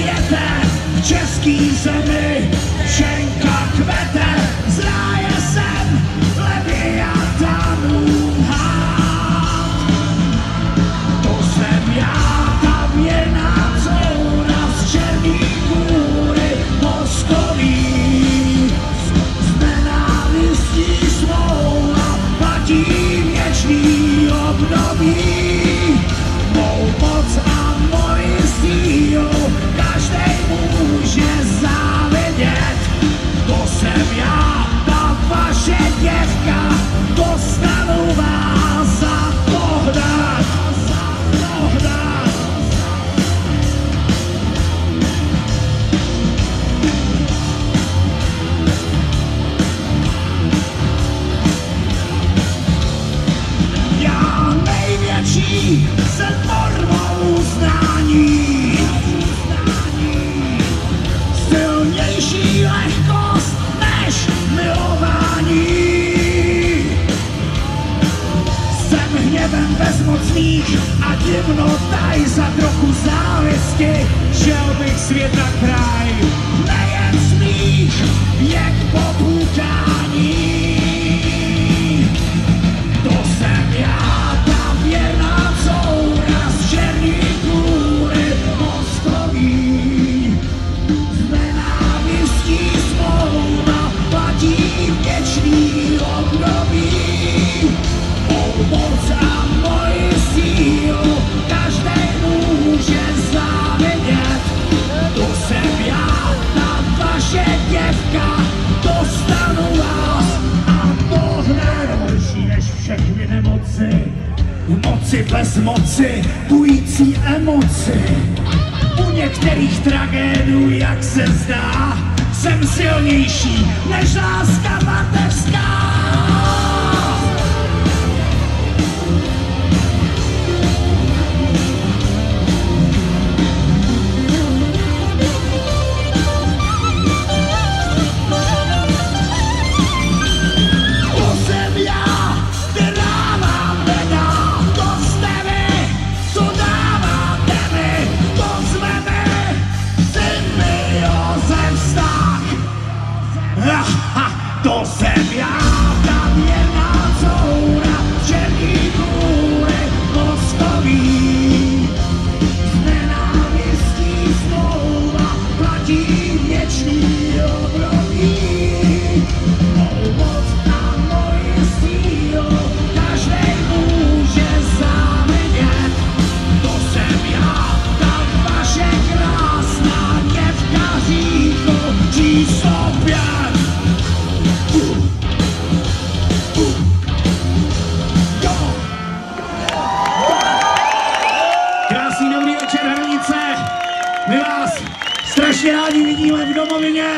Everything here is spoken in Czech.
větev v český zemi, šenka kvete, zráje sem Leviatanův hád. To jsem já, ta věrná coura z Černý Kůry moskový. Z nenávistí smlouva platí věčný období. Mou moc a moji sílu každej může závidět. To jsem já, ta vaše děvka, dostanu vás za pohled. Já největší se formou uznání, silnější lehkost než milování. Jsem hněvem bezmocných a divnotaj za trochu závisti. Šel bych svět na kraj, nejen smích, věk popukání. To jsem já, ta věrná coura z Černý Kůry moskový. Z nenávistí smlouva platí věčný období. Mou moc a moji sílu každej může závidět. To jsem já, ta vaše děvka, dostanu vás a pohne horší než všechny nemoci. V moci bez moci, bující emoci. U některých tragédů, jak se zdá, jsem silnější než láska mateřská. To jsem já, ta věrná coura z Černý Kůry moskový. Z nenávistí smlouva platí věčný období. Mou moc a moji sílu každej může závidět. To jsem já, ta vaše krásná děvka říchu číslo 5. Krásný dobrý večer, Hranice. My vás strašně rádi vidíme v domovině.